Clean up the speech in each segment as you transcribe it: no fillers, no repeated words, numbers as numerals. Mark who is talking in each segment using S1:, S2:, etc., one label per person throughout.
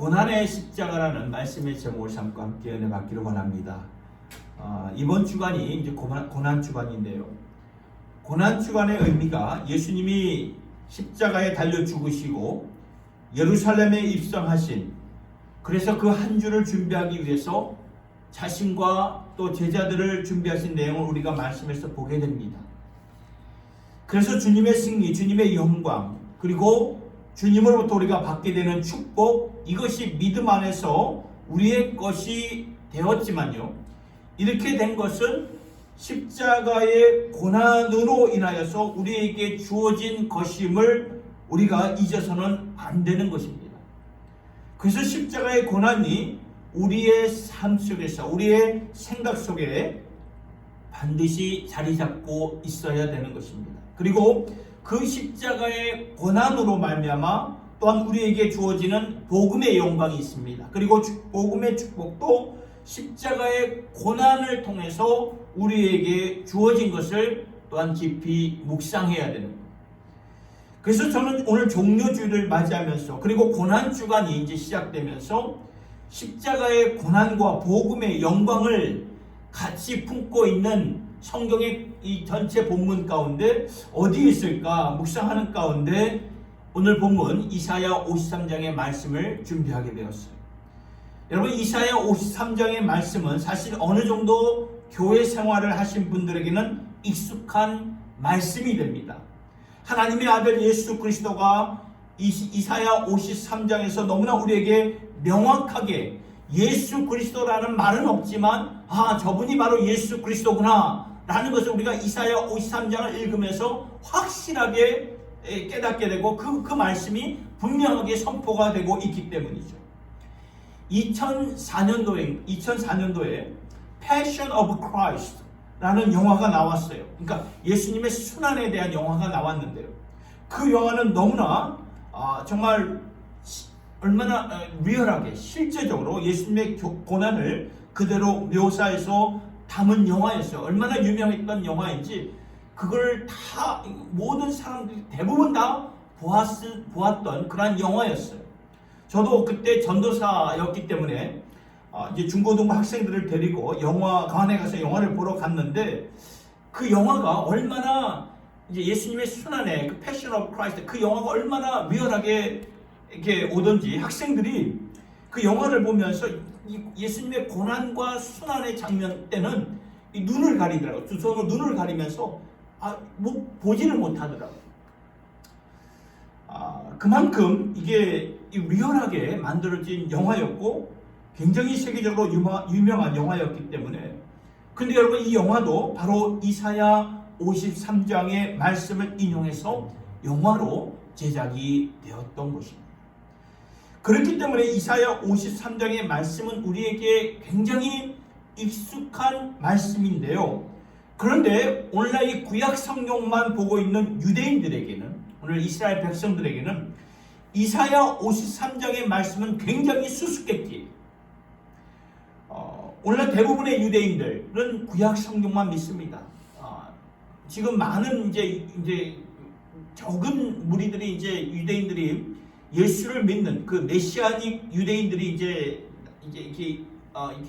S1: 고난의 십자가라는 말씀의 제목을 삼고 함께 은혜 받기를 원합니다. 이번 주간이 이제 고난 주간인데요. 고난 주간의 의미가 예수님이 십자가에 달려 죽으시고 예루살렘에 입성하신, 그래서 그 한 주를 준비하기 위해서 자신과 또 제자들을 준비하신 내용을 우리가 말씀에서 보게 됩니다. 그래서 주님의 승리, 주님의 영광, 그리고 주님으로부터 우리가 받게 되는 축복, 이것이 믿음 안에서 우리의 것이 되었지만요, 이렇게 된 것은 십자가의 고난으로 인하여서 우리에게 주어진 것임을 우리가 잊어서는 안 되는 것입니다. 그래서 십자가의 고난이 우리의 삶 속에서, 우리의 생각 속에 반드시 자리 잡고 있어야 되는 것입니다. 그리고 그 십자가의 고난으로 말미암아 또한 우리에게 주어지는 복음의 영광이 있습니다. 그리고 복음의 축복도 십자가의 고난을 통해서 우리에게 주어진 것을 또한 깊이 묵상해야 되는 겁니다. 그래서 저는 오늘 종료주를 맞이하면서, 그리고 고난주간이 이제 시작되면서 십자가의 고난과 복음의 영광을 같이 품고 있는 성경의 이 전체 본문 가운데 어디에 있을까 묵상하는 가운데 오늘 본문 이사야 53장의 말씀을 준비하게 되었어요. 여러분, 이사야 53장의 말씀은 사실 어느 정도 교회 생활을 하신 분들에게는 익숙한 말씀이 됩니다. 하나님의 아들 예수 그리스도가 이사야 53장에서 너무나 우리에게 명확하게, 예수 그리스도라는 말은 없지만 저분이 바로 예수 그리스도구나 라는 것을 우리가 이사야 53장을 읽으면서 확실하게 깨닫게 되고 그 말씀이 분명하게 선포가 되고 있기 때문이죠. 2004년도에 Passion of Christ 라는 영화가 나왔어요. 그러니까 예수님의 순환에 대한 영화가 나왔는데요, 그 영화는 너무나 정말 얼마나 리얼하게 실제적으로 예수님의 고난을 그대로 묘사해서 담은 영화였어요. 얼마나 유명했던 영화인지 그걸 다 모든 사람들이 대부분 다 보았던 그런 영화였어요. 저도 그때 전도사였기 때문에 이제 중고등부 학생들을 데리고 영화관에 가서 영화를 보러 갔는데, 그 영화가 얼마나 이제 예수님의 순환의 그 패션 오브 크라이스트, 그 영화가 얼마나 리얼하게 이렇게 오던지 학생들이 그 영화를 보면서 예수님의 고난과 순환의 장면 때는 이 눈을 가리더라고요. 두 손으로 눈을 가리면서 보지를 못하더라고요. 그만큼 이게 리얼하게 만들어진 영화였고 굉장히 세계적으로 유명한 영화였기 때문에. 근데 여러분, 이 영화도 바로 이사야 53장의 말씀을 인용해서 영화로 제작이 되었던 것입니다. 그렇기 때문에 이사야 53장의 말씀은 우리에게 굉장히 익숙한 말씀인데요, 그런데 오늘날 이 구약 성경만 보고 있는 유대인들에게는, 오늘 이스라엘 백성들에게는 이사야 53장의 말씀은 굉장히 수수께끼. 오늘날 대부분의 유대인들은 구약 성경만 믿습니다. 지금 많은 이제 적은 무리들이, 이제 유대인들이 예수를 믿는 그 메시아닉 유대인들이 이제 이렇게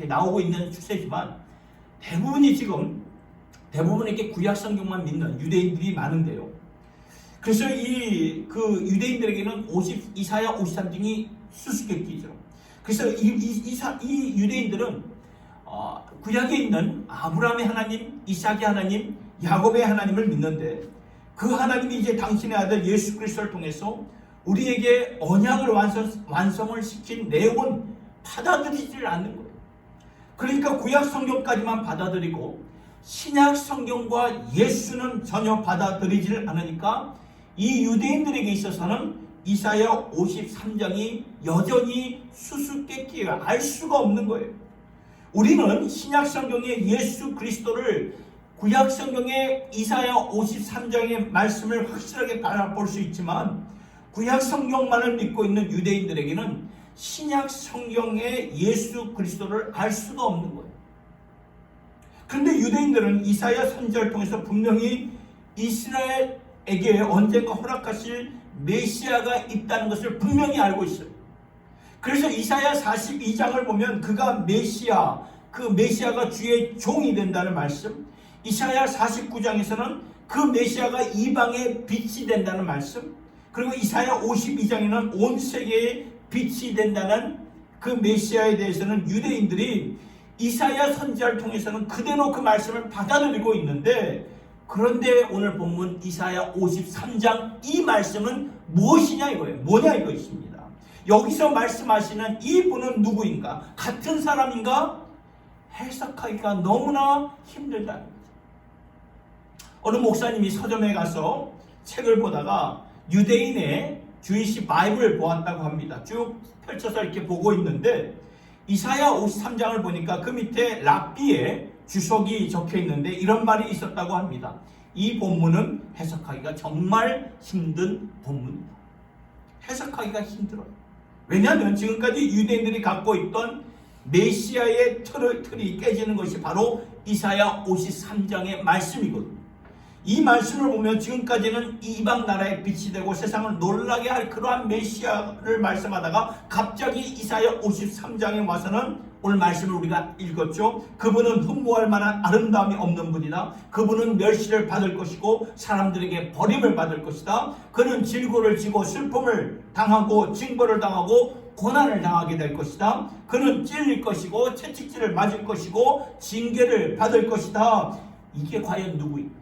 S1: 나오고 있는 추세지만, 대부분이 이렇게 구약 성경만 믿는 유대인들이 많은데요. 그래서 그 유대인들에게는 이사야 53장이 수수께끼죠. 그래서 이 유대인들은 구약에 있는 아브라함의 하나님, 이삭의 하나님, 야곱의 하나님을 믿는데, 그 하나님이 이제 당신의 아들 예수 그리스도를 통해서 우리에게 언약을 완성을 시킨 내용은 받아들이지를 않는 거예요. 그러니까 구약 성경까지만 받아들이고 신약 성경과 예수는 전혀 받아들이지를 않으니까 이 유대인들에게 있어서는 이사야 53장이 여전히 수수께끼예요. 알 수가 없는 거예요. 우리는 신약 성경의 예수 그리스도를 구약 성경의 이사야 53장의 말씀을 확실하게 바라볼 수 있지만, 구약 성경만을 믿고 있는 유대인들에게는 신약 성경의 예수 그리스도를 알 수가 없는 거예요. 그런데 유대인들은 이사야 선지자를 통해서 분명히 이스라엘에게 언젠가 허락하실 메시아가 있다는 것을 분명히 알고 있어요. 그래서 이사야 42장을 보면 그가 메시아, 그 메시아가 주의 종이 된다는 말씀, 이사야 49장에서는 그 메시아가 이방의 빛이 된다는 말씀, 그리고 이사야 52장에는 온 세계의 빛이 된다는 그 메시아에 대해서는 유대인들이 이사야 선지자를 통해서는 그대로 그 말씀을 받아들이고 있는데, 그런데 오늘 본문 이사야 53장 이 말씀은 무엇이냐 이거예요. 뭐냐 이것입니다. 여기서 말씀하시는 이분은 누구인가? 같은 사람인가? 해석하기가 너무나 힘들다는 거죠. 어느 목사님이 서점에 가서 책을 보다가 유대인의 주이시 바이블을 보았다고 합니다. 쭉 펼쳐서 이렇게 보고 있는데 이사야 53장을 보니까 그 밑에 랍비의 주석이 적혀 있는데 이런 말이 있었다고 합니다. 이 본문은 해석하기가 정말 힘든 본문입니다. 해석하기가 힘들어요. 왜냐하면 지금까지 유대인들이 갖고 있던 메시아의 틀이 깨지는 것이 바로 이사야 53장의 말씀이거든요. 이 말씀을 보면 지금까지는 이방 나라의 빛이 되고 세상을 놀라게 할 그러한 메시아를 말씀하다가 갑자기 이사야 53장에 와서는 오늘 말씀을 우리가 읽었죠. 그분은 흠모할 만한 아름다움이 없는 분이다. 그분은 멸시를 받을 것이고 사람들에게 버림을 받을 것이다. 그는 질고를 지고 슬픔을 당하고 징벌을 당하고 고난을 당하게 될 것이다. 그는 찔릴 것이고 채찍질을 맞을 것이고 징계를 받을 것이다. 이게 과연 누구입니까?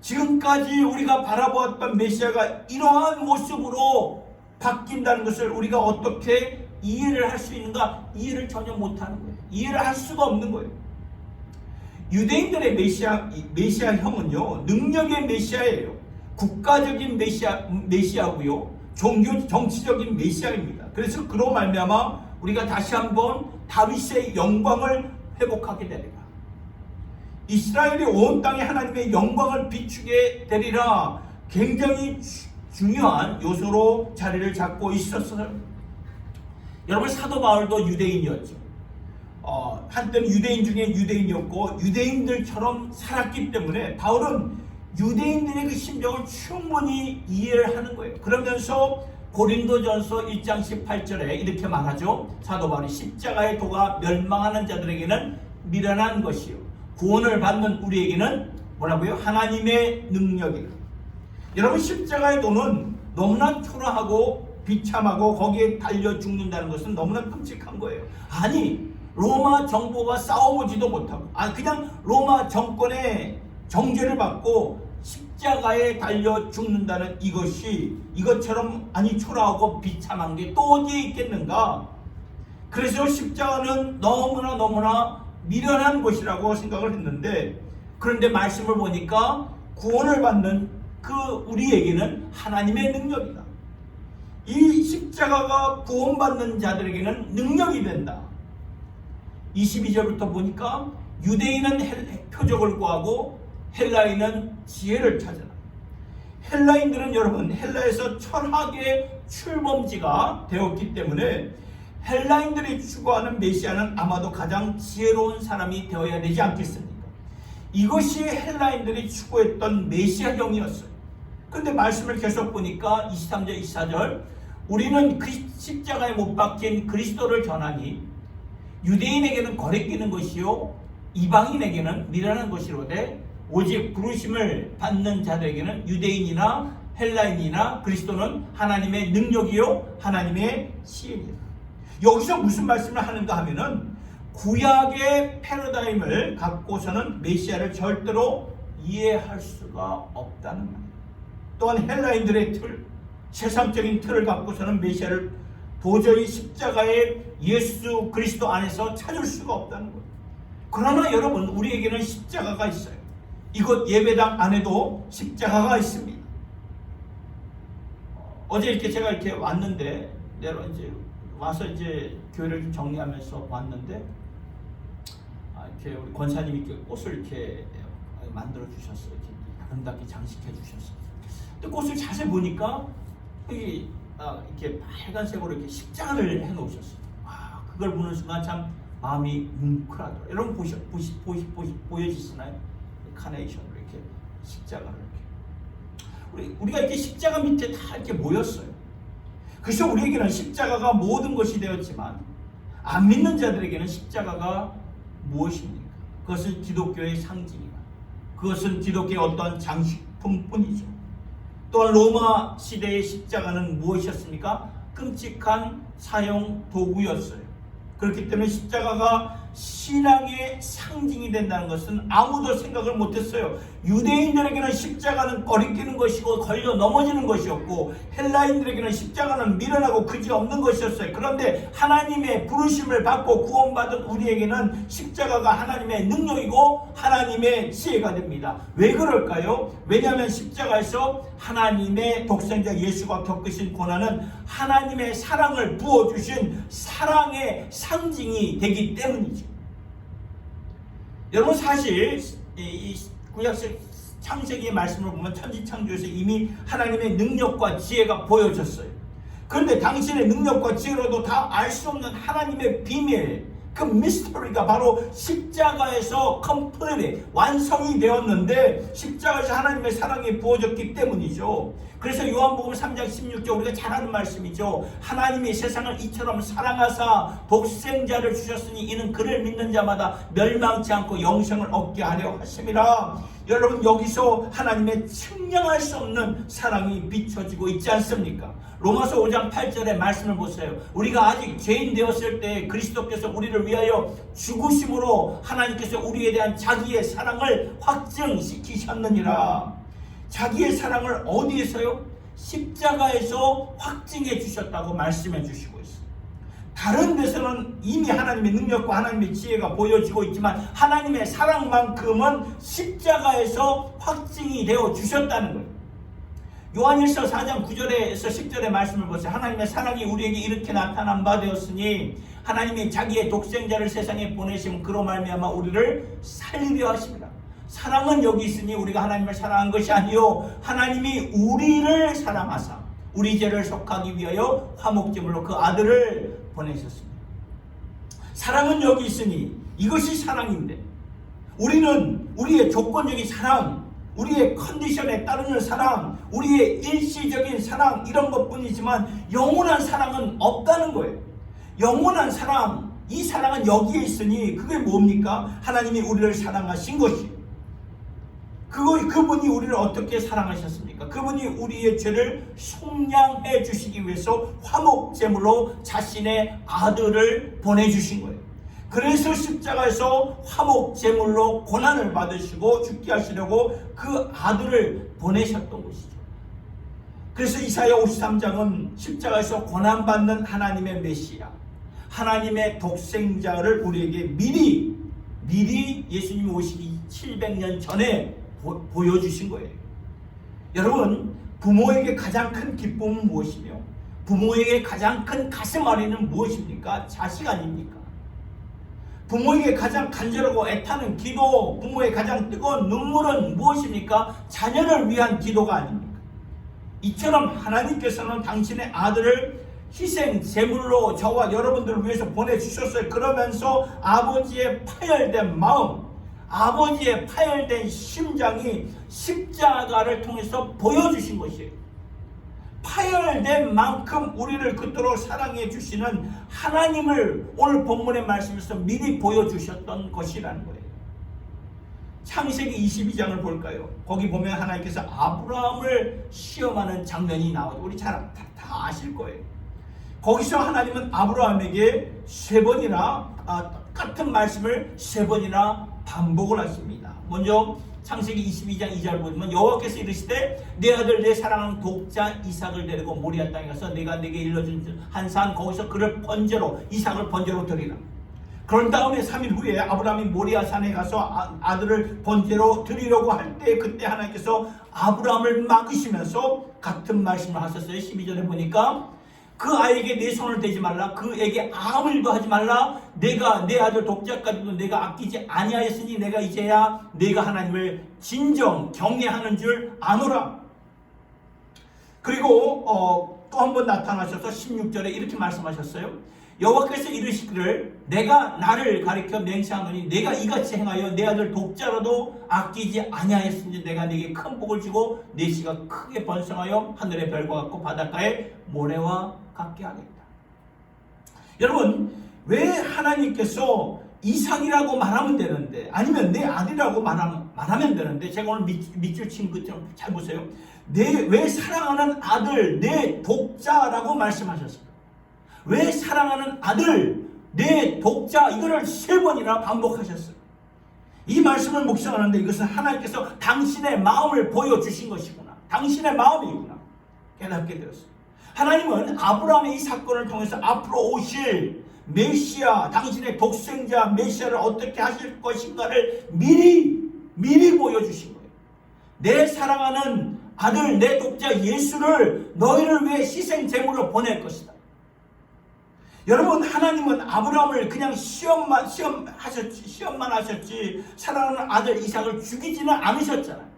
S1: 지금까지 우리가 바라보았던 메시아가 이러한 모습으로 바뀐다는 것을 우리가 어떻게 이해를 할 수 있는가? 이해를 전혀 못하는 거예요. 이해를 할 수가 없는 거예요. 유대인들의 메시아형은요, 능력의 메시아예요. 국가적인 메시아고요, 정치적인 메시아입니다. 그래서 그로 말미암아 우리가 다시 한번 다윗의 영광을 회복하게 되리라. 이스라엘이 온 땅에 하나님의 영광을 비추게 되리라. 굉장히 중요한 요소로 자리를 잡고 있었어요. 여러분, 사도 바울도 유대인이었죠. 한때는 유대인 중에 유대인이었고 유대인들처럼 살았기 때문에 바울은 유대인들의 그 심정을 충분히 이해를 하는 거예요. 그러면서 고린도전서 1장 18절에 이렇게 말하죠. 사도 바울이 십자가의 도가 멸망하는 자들에게는 미련한 것이요 구원을 받는 우리에게는 뭐라고요? 하나님의 능력이다. 여러분, 십자가의 도는 너무나 초라하고 비참하고 거기에 달려 죽는다는 것은 너무나 끔찍한 거예요. 아니, 로마 정부와 싸워보지도 못하고 그냥 로마 정권의 정죄를 받고 십자가에 달려 죽는다는 이것처럼 초라하고 비참한 게 또 어디에 있겠는가? 그래서 십자가는 너무나 미련한 것이라고 생각을 했는데, 그런데 말씀을 보니까 구원을 받는 우리에게는 하나님의 능력이다. 이 십자가가 구원받는 자들에게는 능력이 된다. 22절부터 보니까 유대인은 표적을 구하고 헬라인은 지혜를 찾아라. 헬라인들은 여러분, 헬라에서 철학의 출범지가 되었기 때문에 헬라인들이 추구하는 메시아는 아마도 가장 지혜로운 사람이 되어야 되지 않겠습니까? 이것이 헬라인들이 추구했던 메시아형이었어요. 그런데 말씀을 계속 보니까 23절 24절 우리는 그 십자가에 못 박힌 그리스도를 전하니 유대인에게는 거리끼는 것이요 이방인에게는 미련한 것이로되 오직 부르심을 받는 자들에게는 유대인이나 헬라인이나 그리스도는 하나님의 능력이요 하나님의 시행이다. 여기서 무슨 말씀을 하는가 하면은 구약의 패러다임을 갖고서는 메시아를 절대로 이해할 수가 없다는 말이에요. 또한 헬라인들의 세상적인 틀을 갖고서는 메시아를 도저히 십자가의 예수 그리스도 안에서 찾을 수가 없다는 거예요. 그러나 여러분, 우리에게는 십자가가 있어요. 이곳 예배당 안에도 십자가가 있습니다. 어제 이렇게 제가 이렇게 왔는데, 내가 이제 와서 교회를 좀 정리하면서 왔는데, 이렇게 우리 권사님이 이렇게 꽃을 이렇게 만들어 주셨어요. 이렇게 아름답게 장식해 주셨어요. 근데 꽃을 자세히 보니까 여기 이렇게 빨간색으로 이렇게 십자가를 해 놓으셨어요. 그걸 보는 순간 참 마음이 뭉클하더라고요. 여러분 보여지시나요? 카네이션으로 이렇게 십자가를 이렇게 우리가 이렇게 십자가 밑에 다 이렇게 모였어요. 그래서 우리에게는 십자가가 모든 것이 되었지만 안 믿는 자들에게는 십자가가 무엇입니까? 그것은 기독교의 상징이다. 그것은 기독교의 어떤 장식품뿐이죠. 또한 로마 시대의 십자가는 무엇이었습니까? 끔찍한 사형 도구였어요. 그렇기 때문에 십자가가 신앙의 상징이 된다는 것은 아무도 생각을 못했어요. 유대인들에게는 십자가는 꺼리끼는 것이고 걸려 넘어지는 것이었고, 헬라인들에게는 십자가는 미련하고 그지없는 것이었어요. 그런데 하나님의 부르심을 받고 구원받은 우리에게는 십자가가 하나님의 능력이고 하나님의 지혜가 됩니다. 왜 그럴까요? 왜냐하면 십자가에서 하나님의 독생자 예수가 겪으신 고난은 하나님의 사랑을 부어주신 사랑의 상징이 되기 때문이죠. 여러분, 사실 이 구약의 창세기의 말씀을 보면 천지창조에서 이미 하나님의 능력과 지혜가 보여졌어요. 그런데 당신의 능력과 지혜로도 다 알 수 없는 하나님의 비밀, 그 미스터리가 바로 십자가에서 컴플릿 완성이 되었는데, 십자가에서 하나님의 사랑이 부어졌기 때문이죠. 그래서 요한복음 3장 16절 우리가 잘 아는 말씀이죠. 하나님이 세상을 이처럼 사랑하사 독생자를 주셨으니 이는 그를 믿는 자마다 멸망치 않고 영생을 얻게 하려 하심이라. 여러분, 여기서 하나님의 측량할 수 없는 사랑이 비춰지고 있지 않습니까? 로마서 5장 8절의 말씀을 보세요. 우리가 아직 죄인 되었을 때 그리스도께서 우리를 위하여 죽으심으로 하나님께서 우리에 대한 자기의 사랑을 확증시키셨느니라. 자기의 사랑을 어디에서요? 십자가에서 확증해 주셨다고 말씀해 주시고 있어요. 다른 데서는 이미 하나님의 능력과 하나님의 지혜가 보여지고 있지만 하나님의 사랑만큼은 십자가에서 확증이 되어 주셨다는 거예요. 요한일서 4장 9절에서 10절의 말씀을 보세요. 하나님의 사랑이 우리에게 이렇게 나타난 바 되었으니 하나님이 자기의 독생자를 세상에 보내시면 그로 말미암아 우리를 살리려 하십니다. 사랑은 여기 있으니 우리가 하나님을 사랑한 것이 아니요 하나님이 우리를 사랑하사 우리 죄를 속하기 위하여 화목제물로 그 아들을 보내셨습니다. 사랑은 여기 있으니 이것이 사랑인데, 우리는 우리의 조건적인 사랑, 우리의 컨디션에 따르는 사랑, 우리의 일시적인 사랑, 이런 것뿐이지만 영원한 사랑은 없다는 거예요. 영원한 사랑, 이 사랑은 여기에 있으니 그게 뭡니까? 하나님이 우리를 사랑하신 것이. 그분이 우리를 어떻게 사랑하셨습니까? 그분이 우리의 죄를 속량해 주시기 위해서 화목제물로 자신의 아들을 보내주신 거예요. 그래서 십자가에서 화목제물로 고난을 받으시고 죽게 하시려고 그 아들을 보내셨던 것이죠. 그래서 이사야 53장은 십자가에서 고난받는 하나님의 메시아, 하나님의 독생자를 우리에게 미리 예수님이 오시기 700년 전에 보여주신 거예요. 여러분, 부모에게 가장 큰 기쁨은 무엇이며 부모에게 가장 큰 가슴 아리는 무엇입니까? 자식 아닙니까? 부모에게 가장 간절하고 애타는 기도, 부모의 가장 뜨거운 눈물은 무엇입니까? 자녀를 위한 기도가 아닙니까? 이처럼 하나님께서는 당신의 아들을 희생 제물로 저와 여러분들을 위해서 보내주셨어요. 그러면서 아버지의 파열된 마음, 아버지의 파열된 심장이 십자가를 통해서 보여주신 것이에요. 파열된 만큼 우리를 그토록 사랑해 주시는 하나님을 오늘 본문의 말씀에서 미리 보여주셨던 것이라는 거예요. 창세기 22장을 볼까요? 거기 보면 하나님께서 아브라함을 시험하는 장면이 나오죠. 우리 다 아실 거예요. 거기서 하나님은 아브라함에게 같은 말씀을 세 번이나 반복을 하십니다. 먼저 창세기 22장 2절 보면 여호와께서 이르시되 내 아들 내 사랑하는 독자 이삭을 데리고 모리아 땅에 가서 내가 내게 일러준 한 산 거기서 그를 이삭을 번제로 드리라. 그런 다음에 3일 후에 아브라함이 모리아 산에 가서 아들을 번제로 드리려고 할 때 그때 하나님께서 아브라함을 막으시면서 같은 말씀을 하셨어요. 12절에 보니까 그 아이에게 내 손을 대지 말라. 그에게 아무 일도 하지 말라. 내가 내 아들 독자까지도 내가 아끼지 아니하였으니 내가 이제야 내가 하나님을 진정 경외하는 줄 아노라. 그리고 또 한 번 나타나셔서 16절에 이렇게 말씀하셨어요. 여호와께서 이르시기를 내가 나를 가리켜 맹세하노니 내가 이같이 행하여 내 아들 독자라도 아끼지 아니하였으니 내가 네게 큰 복을 주고 네 씨가 크게 번성하여 하늘의 별과 같고 바닷가의 모래와 갖게 하겠다. 여러분, 왜 하나님께서 이삭이라고 말하면 되는데, 아니면 내 아들이라고 말하면 되는데, 제가 오늘 밑줄 친 것처럼 잘 보세요. 왜 사랑하는 아들, 내 독자라고 말씀하셨습니까? 왜 사랑하는 아들, 내 독자, 이거를 3번이나 반복하셨어요. 이 말씀을 묵상하는데 이것은 하나님께서 당신의 마음을 보여주신 것이구나. 당신의 마음이구나. 깨닫게 되었어요. 하나님은 아브라함의 이 사건을 통해서 앞으로 오실 메시아, 당신의 독생자 메시아를 어떻게 하실 것인가를 미리 보여주신 거예요. 내 사랑하는 아들, 내 독자 예수를 너희를 위해 희생 제물로 보낼 것이다. 여러분, 하나님은 아브라함을 그냥 시험만 하셨지 사랑하는 아들 이삭을 죽이지는 않으셨잖아요.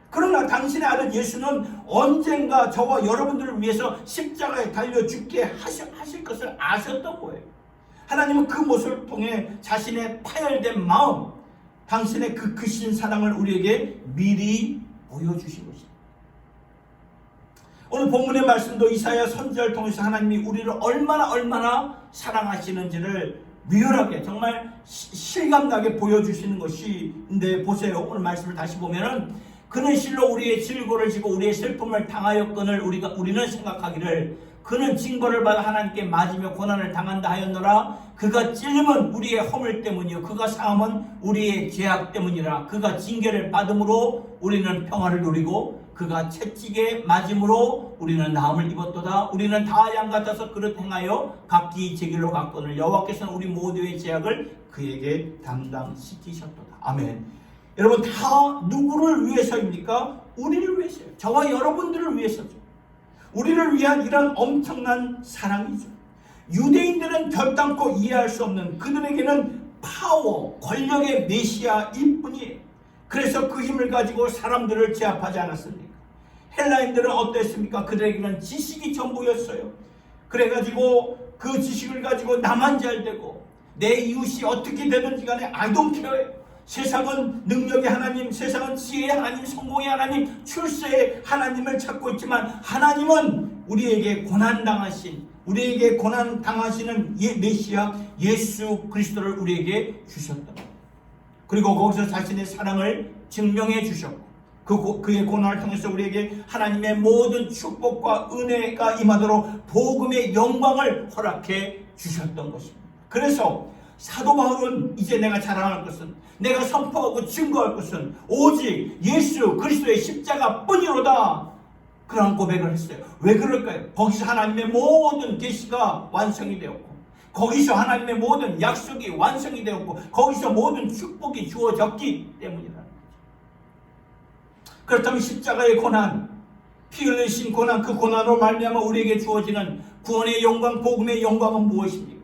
S1: 그러나 당신의 아들 예수는 언젠가 저와 여러분들을 위해서 십자가에 달려 죽게 하실 것을 아셨던 거예요. 하나님은 그 모습을 통해 자신의 파열된 마음, 당신의 그 크신 사랑을 우리에게 미리 보여주신 것입니다. 오늘 본문의 말씀도 이사야 선지자를 통해서 하나님이 우리를 얼마나 사랑하시는지를 리얼하게 정말 실감나게 보여주시는 것인데, 보세요. 오늘 말씀을 다시 보면은 그는 실로 우리의 질고를 지고 우리의 슬픔을 당하였거늘 우리는 생각하기를 그는 징벌을 받아 하나님께 맞으며 고난을 당한다 하였노라. 그가 찔림은 우리의 허물 때문이요 그가 상함은 우리의 죄악 때문이라. 그가 징계를 받음으로 우리는 평화를 누리고 그가 채찍에 맞음으로 우리는 나음을 입었도다. 우리는 다 양 같아서 그릇 행하여 각기 제 길로 갔거늘 여호와께서는 우리 모두의 죄악을 그에게 담당시키셨도다. 아멘. 여러분, 다 누구를 위해서입니까? 우리를 위해서요. 저와 여러분들을 위해서죠. 우리를 위한 이런 엄청난 사랑이죠. 유대인들은 결단코 이해할 수 없는, 그들에게는 파워, 권력의 메시아일 뿐이에요. 그래서 그 힘을 가지고 사람들을 제압하지 않았습니까? 헬라인들은 어땠습니까? 그들에게는 지식이 전부였어요. 그래가지고 그 지식을 가지고 나만 잘 되고 내 이웃이 어떻게 되든지 간에 I don't care. 세상은 능력의 하나님, 세상은 지혜의 하나님, 성공의 하나님, 출세의 하나님을 찾고 있지만 하나님은 우리에게 고난당하신, 우리에게 고난당하시는 메시아 예수 그리스도를 우리에게 주셨다. 그리고 거기서 자신의 사랑을 증명해 주셨고 그의 고난을 통해서 우리에게 하나님의 모든 축복과 은혜가 임하도록 복음의 영광을 허락해 주셨던 것입니다. 그래서 사도 바울은 이제 내가 자랑할 것은, 내가 선포하고 증거할 것은 오직 예수 그리스도의 십자가뿐이로다. 그런 고백을 했어요. 왜 그럴까요? 거기서 하나님의 모든 계시가 완성이 되었고 거기서 하나님의 모든 약속이 완성이 되었고 거기서 모든 축복이 주어졌기 때문이다. 그렇다면 십자가의 고난, 피 흘리신 고난, 그 고난으로 말미암아 우리에게 주어지는 구원의 영광, 복음의 영광은 무엇입니까?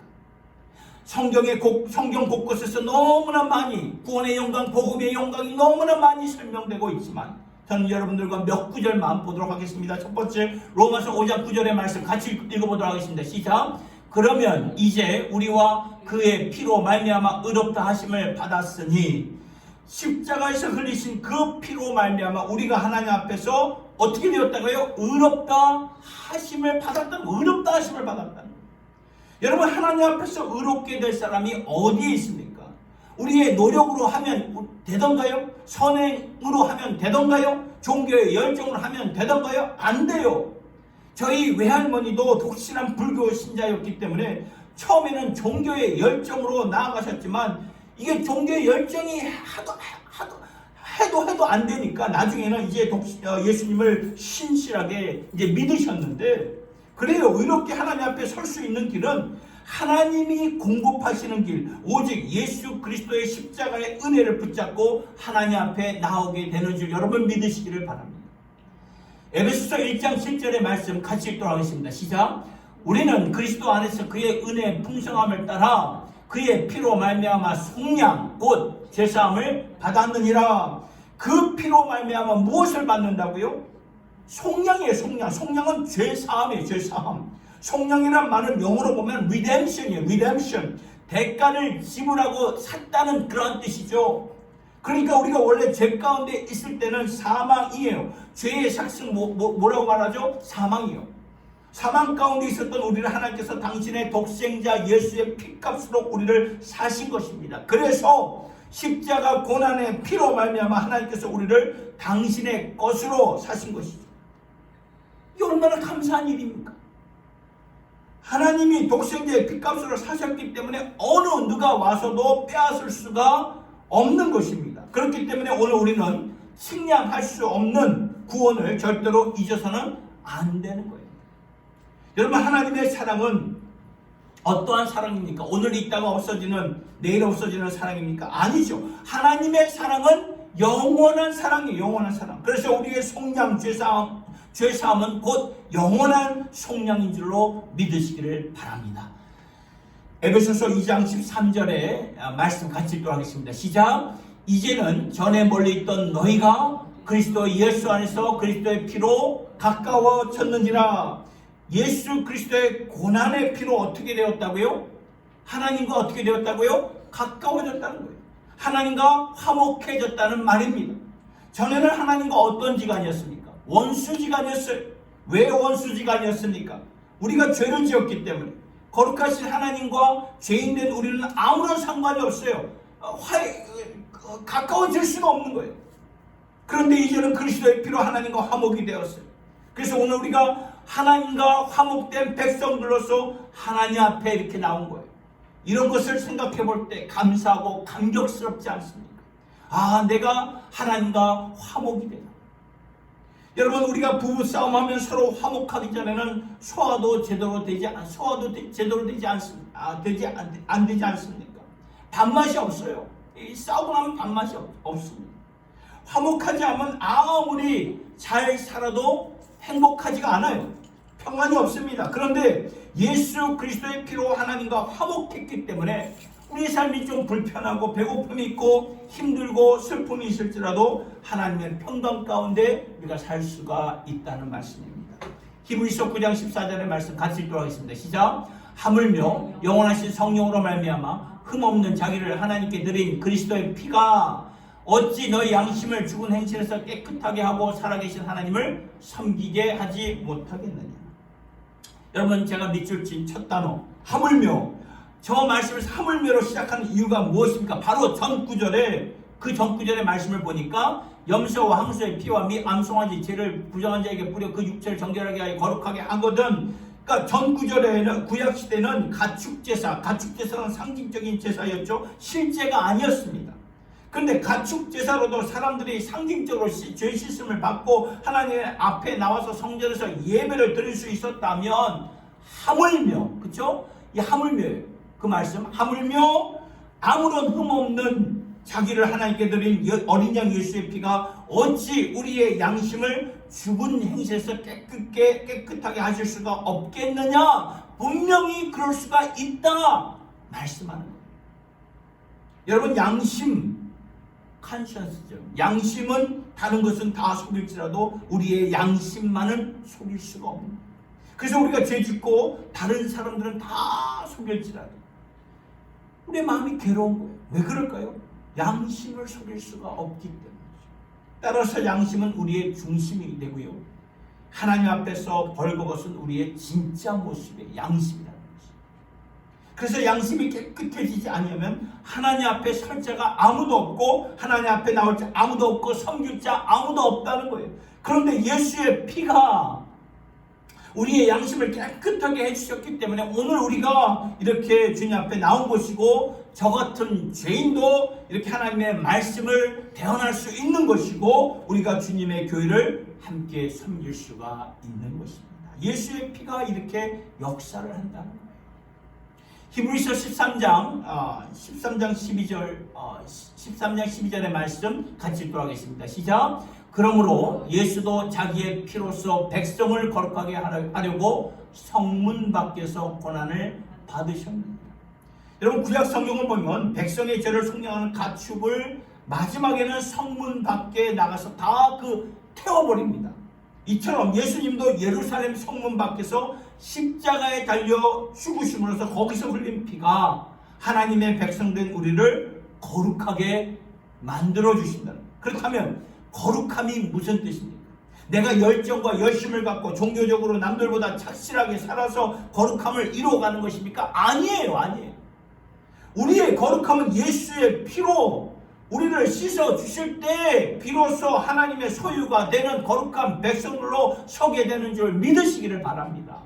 S1: 성경 곳곳에서 너무나 많이 구원의 영광, 복음의 영광이 너무나 많이 설명되고 있지만 저는 여러분들과 몇 구절만 보도록 하겠습니다. 첫 번째, 로마서 5장 9절의 말씀 같이 읽어보도록 하겠습니다. 시작. 그러면 이제 우리와 그의 피로 말미암아 의롭다 하심을 받았으니, 십자가에서 흘리신 그 피로 말미암아 우리가 하나님 앞에서 어떻게 되었다고요? 의롭다 하심을 받았다. 의롭다 하심을 받았다. 여러분, 하나님 앞에서 의롭게 될 사람이 어디에 있습니까? 우리의 노력으로 하면 되던가요? 선행으로 하면 되던가요? 종교의 열정으로 하면 되던가요? 안 돼요. 저희 외할머니도 독실한 불교 신자였기 때문에 처음에는 종교의 열정으로 나아가셨지만 이게 종교의 열정이 해도 안 되니까 나중에는 이제 예수님을 신실하게 이제 믿으셨는데, 그래요. 의롭게 하나님 앞에 설 수 있는 길은 하나님이 공급하시는 길, 오직 예수 그리스도의 십자가의 은혜를 붙잡고 하나님 앞에 나오게 되는 줄 여러분 믿으시기를 바랍니다. 에베소서 1장 7절의 말씀 같이 읽도록 하겠습니다. 시작. 우리는 그리스도 안에서 그의 은혜의 풍성함을 따라 그의 피로 말미암아 속량 곧 죄사함을 받았느니라. 그 피로 말미암아 무엇을 받는다고요? 속량이에요. 속량. 속량은 죄사함이에요. 죄사함. 속량이란 말은 영어로 보면 redemption이에요. redemption. 대가를 지불하고 샀다는 그런 뜻이죠. 그러니까 우리가 원래 죄 가운데 있을 때는 사망이에요. 죄의 삭슨 뭐라고 말하죠? 사망이요. 사망 가운데 있었던 우리를 하나님께서 당신의 독생자 예수의 피값으로 우리를 사신 것입니다. 그래서 십자가 고난의 피로 말미암아 하나님께서 우리를 당신의 것으로 사신 것이죠. 이게 얼마나 감사한 일입니까? 하나님이 독생자의 피값으로 사셨기 때문에 어느 누가 와서도 빼앗을 수가 없는 것입니다. 그렇기 때문에 오늘 우리는 측량할 수 없는 구원을 절대로 잊어서는 안 되는 거예요. 여러분, 하나님의 사랑은 어떠한 사랑입니까? 오늘 있다가 없어지는, 내일 없어지는 사랑입니까? 아니죠. 하나님의 사랑은 영원한 사랑이에요. 영원한 사랑. 그래서 우리의 속량, 죄사함은 곧 영원한 속량인 줄로 믿으시기를 바랍니다. 에베소서 2장 13절에 말씀 같이 또 하겠습니다. 시작. 이제는 전에 멀리 있던 너희가 그리스도 예수 안에서 그리스도의 피로 가까워졌느니라. 예수 그리스도의 고난의 피로 어떻게 되었다고요? 하나님과 어떻게 되었다고요? 가까워졌다는 거예요. 하나님과 화목해졌다는 말입니다. 전에는 하나님과 어떤 지간이었습니까? 원수지간이었어요. 왜 원수지간이었습니까? 우리가 죄를 지었기 때문에. 거룩하신 하나님과 죄인된 우리는 아무런 상관이 없어요. 가까워질 수가 없는 거예요. 그런데 이제는 그리스도의 피로 하나님과 화목이 되었어요. 그래서 오늘 우리가 하나님과 화목된 백성들로서 하나님 앞에 이렇게 나온 거예요. 이런 것을 생각해 볼 때 감사하고 감격스럽지 않습니까? 아, 내가 하나님과 화목이 되다. 여러분, 우리가 부부싸움하면 서로 화목하기 전에는 소화도 제대로 되지 않습니까? 밥맛이 없어요. 싸우고 나면 밥맛이 없습니다. 화목하지 않으면 아무리 잘 살아도 행복하지가 않아요. 평안이 없습니다. 그런데 예수 그리스도의 피로 하나님과 화목했기 때문에 우리의 삶이 좀 불편하고 배고픔이 있고 힘들고 슬픔이 있을지라도 하나님의 평강 가운데 우리가 살 수가 있다는 말씀입니다. 히브리서 9장 14절의 말씀 같이 읽도록 하겠습니다. 시작. 하물며 영원하신 성령으로 말미암아 흠없는 자기를 하나님께 드린 그리스도의 피가 어찌 너희 양심을 죽은 행실에서 깨끗하게 하고 살아계신 하나님을 섬기게 하지 못하겠느냐. 여러분, 제가 밑줄 친 첫 단어 하물며, 저 말씀에서 하물며로 시작하는 이유가 무엇입니까? 바로 전 구절의 말씀을 보니까 염소와 항소의 피와 미 암송아지 죄를 부정한 자에게 뿌려 그 육체를 정결하게 하여 거룩하게 하거든. 그러니까 전 구절에는 구약 시대는 가축제사는 상징적인 제사였죠. 실제가 아니었습니다. 그런데 가축제사로도 사람들이 상징적으로 죄 씻음을 받고 하나님 앞에 나와서 성전에서 예배를 드릴 수 있었다면 하물며, 그렇죠? 이 하물며예요. 그 말씀, 하물며 아무런 흠 없는 자기를 하나님께 드린 어린 양 예수의 피가 어찌 우리의 양심을 죽은 행실에서 깨끗하게 하실 수가 없겠느냐? 분명히 그럴 수가 있다 말씀하는 거예요. 여러분, 양심, 컨시언스죠. 양심은 다른 것은 다 속일지라도 우리의 양심만은 속일 수가 없는 거예요. 그래서 우리가 죄 짓고 다른 사람들은 다 속일지라도 우리의 마음이 괴로운 거예요. 왜 그럴까요? 양심을 속일 수가 없기 때문이죠. 따라서 양심은 우리의 중심이 되고요. 하나님 앞에서 벌거벗은 우리의 진짜 모습의 양심이라는 거죠. 그래서 양심이 깨끗해지지 않으면 하나님 앞에 설 자가 아무도 없고 하나님 앞에 나올 자 아무도 없고 섬길 자 아무도 없다는 거예요. 그런데 예수의 피가 우리의 양심을 깨끗하게 해주셨기 때문에 오늘 우리가 이렇게 주님 앞에 나온 것이고 저 같은 죄인도 이렇게 하나님의 말씀을 대언할 수 있는 것이고 우리가 주님의 교회를 함께 섬길 수가 있는 것입니다. 예수의 피가 이렇게 역사를 한다는 거예요. 히브리서 13장 12절의 말씀 같이 읽도록 하겠습니다. 시작. 그러므로 예수도 자기의 피로써 백성을 거룩하게 하려고 성문 밖에서 고난을 받으셨습니다. 여러분, 구약 성경을 보면 백성의 죄를 속량하는 가축을 마지막에는 성문 밖에 나가서 다 태워버립니다. 이처럼 예수님도 예루살렘 성문 밖에서 십자가에 달려 죽으심으로써 거기서 흘린 피가 하나님의 백성된 우리를 거룩하게 만들어 주신다. 그렇다면 거룩함이 무슨 뜻입니까? 내가 열정과 열심을 갖고 종교적으로 남들보다 착실하게 살아서 거룩함을 이루어가는 것입니까? 아니에요. 아니에요. 우리의 거룩함은 예수의 피로 우리를 씻어 주실 때 비로소 하나님의 소유가 되는 거룩한 백성으로 서게 되는 줄 믿으시기를 바랍니다.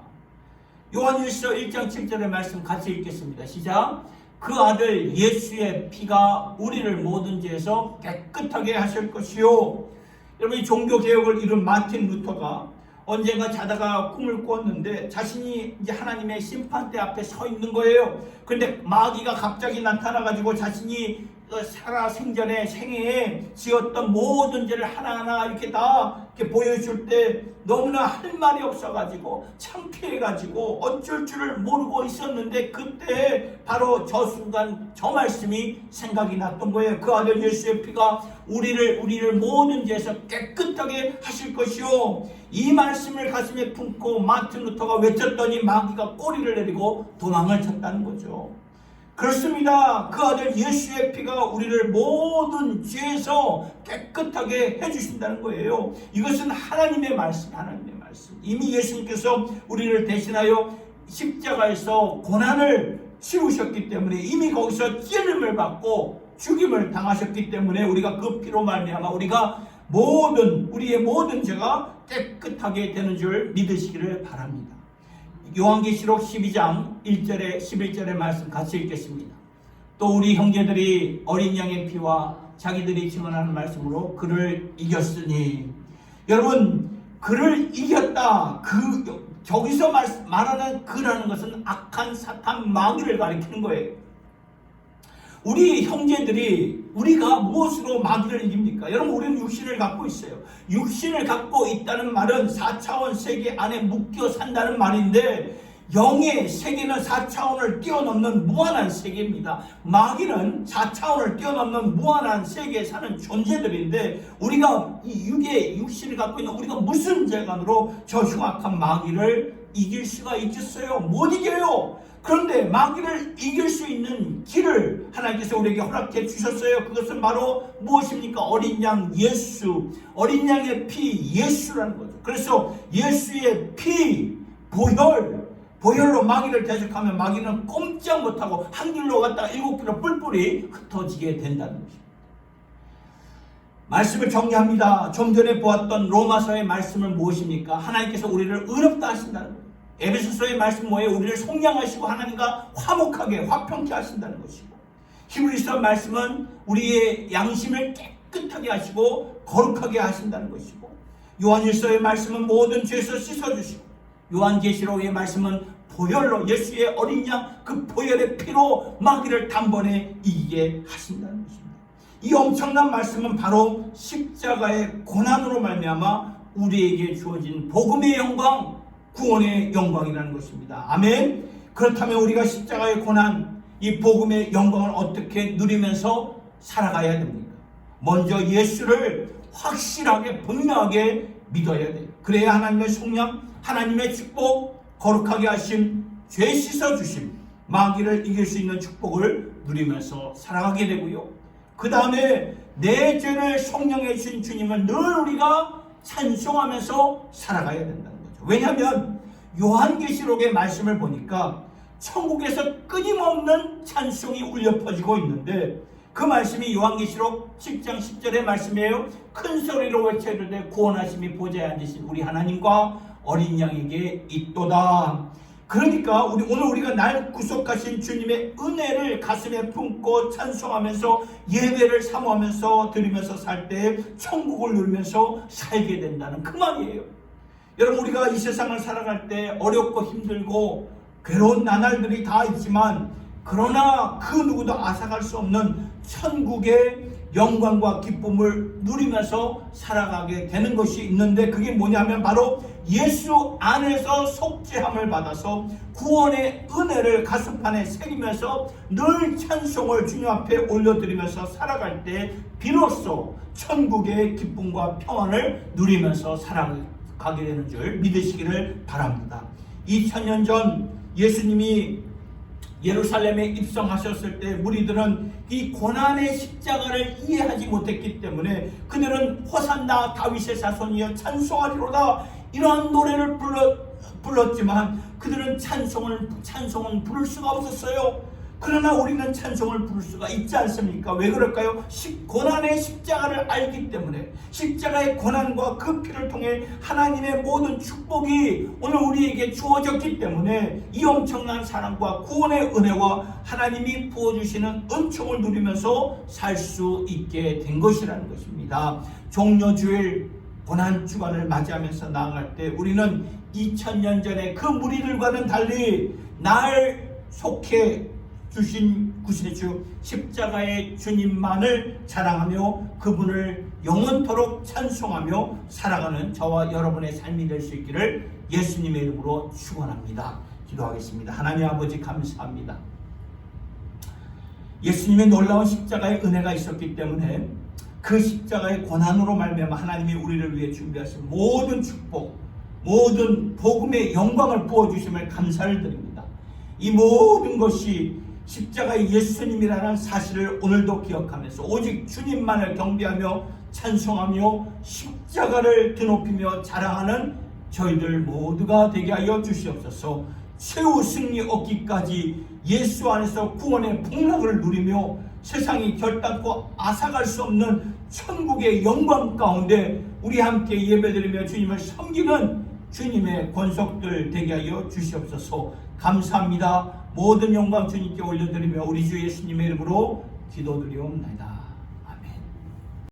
S1: 요한일서 1장 7절의 말씀 같이 읽겠습니다. 시작. 그 아들 예수의 피가 우리를 모든 죄에서 깨끗하게 하실 것이요. 여러분, 이 종교개혁을 이룬 마틴 루터가 언젠가 자다가 꿈을 꾸었는데 자신이 이제 하나님의 심판대 앞에 서 있는 거예요. 그런데 마귀가 갑자기 나타나가지고 자신이 살아생전에 생애에 지었던 모든 죄를 하나하나 이렇게 다 이렇게 보여줄 때 너무나 할 말이 없어가지고 창피해가지고 어쩔 줄을 모르고 있었는데 그때 바로 저 순간 저 말씀이 생각이 났던 거예요. 그 아들 예수의 피가 우리를 모든 죄에서 깨끗하게 하실 것이요. 이 말씀을 가슴에 품고 마틴 루터가 외쳤더니 마귀가 꼬리를 내리고 도망을 쳤다는 거죠. 그렇습니다. 그 아들 예수의 피가 우리를 모든 죄에서 깨끗하게 해주신다는 거예요. 이것은 하나님의 말씀, 하나님의 말씀. 이미 예수님께서 우리를 대신하여 십자가에서 고난을 치르셨기 때문에 이미 거기서 찔림을 받고 죽임을 당하셨기 때문에 우리가 그 피로 말미암아 우리가 우리의 모든 죄가 깨끗하게 되는 줄 믿으시기를 바랍니다. 요한계시록 12장 1절에 11절의 말씀 같이 읽겠습니다. 또 우리 형제들이 어린 양의 피와 자기들이 증언하는 말씀으로 그를 이겼으니. 여러분, 그를 이겼다. 저기서 말하는 그라는 것은 악한 사탄 마귀를 가리키는 거예요. 우리 형제들이 우리가 무엇으로 마귀를 이깁니까? 여러분, 우리는 육신을 갖고 있어요. 육신을 갖고 있다는 말은 4차원 세계 안에 묶여 산다는 말인데 영의 세계는 4차원을 뛰어넘는 무한한 세계입니다. 마귀는 4차원을 뛰어넘는 무한한 세계에 사는 존재들인데 우리가 이 육신을 갖고 있는 우리가 무슨 재간으로 저 흉악한 마귀를 이길 수가 있겠어요? 못 이겨요. 그런데 마귀를 이길 수 있는 길을 하나님께서 우리에게 허락해 주셨어요. 그것은 바로 무엇입니까? 어린 양 예수, 어린 양의 피 예수라는 거죠. 그래서 예수의 피, 보혈로 마귀를 대적하면 마귀는 꼼짝 못하고 한 길로 갔다가 7길로 뿔뿔이 흩어지게 된다는 것입니다. 말씀을 정리합니다. 좀 전에 보았던 로마서의 말씀은 무엇입니까? 하나님께서 우리를 의롭다 하신다는 거예요. 에베소서의 말씀 뭐예요? 우리를 속량하시고 하나님과 화목하게 화평케 하신다는 것이고, 히브리서 말씀은 우리의 양심을 깨끗하게 하시고 거룩하게 하신다는 것이고, 요한일서의 말씀은 모든 죄에서 씻어주시고, 요한계시록의 말씀은 보혈로 예수의 어린 양 그 보혈의 피로 마귀를 단번에 이기게 하신다는 것입니다. 이 엄청난 말씀은 바로 십자가의 고난으로 말미암아 우리에게 주어진 복음의 영광, 구원의 영광이라는 것입니다. 아멘. 그렇다면 우리가 십자가의 고난, 이 복음의 영광을 어떻게 누리면서 살아가야 됩니까? 먼저 예수를 확실하게 분명하게 믿어야 돼요. 그래야 하나님의 속량, 하나님의 축복, 거룩하게 하심, 죄 씻어주심, 마귀를 이길 수 있는 축복을 누리면서 살아가게 되고요. 그 다음에 내 죄를 속량해 주신 주님을 늘 우리가 찬송하면서 살아가야 된다는 거죠. 왜냐하면 요한계시록의 말씀을 보니까 천국에서 끊임없는 찬송이 울려 퍼지고 있는데 그 말씀이 요한계시록 10장 10절의 말씀이에요. 큰 소리로 외쳐이르되 구원하심이 보좌에 앉으신 우리 하나님과 어린 양에게 있도다. 그러니까 오늘 우리가 날 구속하신 주님의 은혜를 가슴에 품고 찬송하면서 예배를 사모하면서 드리면서 살 때 천국을 누리면서 살게 된다는 그 말이에요. 여러분, 우리가 이 세상을 살아갈 때 어렵고 힘들고 괴로운 나날들이 다 있지만 그러나 그 누구도 앗아갈 수 없는 천국의 영광과 기쁨을 누리면서 살아가게 되는 것이 있는데 그게 뭐냐면 바로 예수 안에서 속죄함을 받아서 구원의 은혜를 가슴판에 새기면서 늘 찬송을 주님 앞에 올려드리면서 살아갈 때 비로소 천국의 기쁨과 평안을 누리면서 살아가게 되는 줄 믿으시기를 바랍니다. 2000년 전 예수님이 예루살렘에 입성하셨을 때 무리들은 이 고난의 십자가를 이해하지 못했기 때문에 그들은 호산나 다윗의 자손이여 찬송하리로다 이러한 노래를 불렀지만 그들은 찬송은 부를 수가 없었어요. 그러나 우리는 찬송을 부를 수가 있지 않습니까? 왜 그럴까요? 고난의 십자가를 알기 때문에, 십자가의 고난과 그 피를 통해 하나님의 모든 축복이 오늘 우리에게 주어졌기 때문에 이 엄청난 사랑과 구원의 은혜와 하나님이 부어주시는 은총을 누리면서 살 수 있게 된 것이라는 것입니다. 종려주일 고난주간을 맞이하면서 나아갈 때 우리는 2000년 전에 그 무리들과는 달리 날 속해 주신 구세주 십자가의 주님만을 자랑하며 그분을 영원토록 찬송하며 살아가는 저와 여러분의 삶이 될 수 있기를 예수님의 이름으로 축원합니다. 기도하겠습니다. 하나님 아버지 감사합니다. 예수님의 놀라운 십자가의 은혜가 있었기 때문에 그 십자가의 고난으로 말미암아 하나님이 우리를 위해 준비하신 모든 축복, 모든 복음의 영광을 부어주심을 감사를 드립니다. 이 모든 것이 십자가의 예수님이라는 사실을 오늘도 기억하면서 오직 주님만을 경배하며 찬송하며 십자가를 드높이며 자랑하는 저희들 모두가 되게 하여 주시옵소서. 최후 승리 얻기까지 예수 안에서 구원의 복락을 누리며 세상이 결단코 앗아갈 수 없는 천국의 영광 가운데 우리 함께 예배드리며 주님을 섬기는 주님의 권속들 되게 하여 주시옵소서. 감사합니다. 모든 영광 주님께 올려드리며 우리 주 예수님의 이름으로 기도드리옵나이다.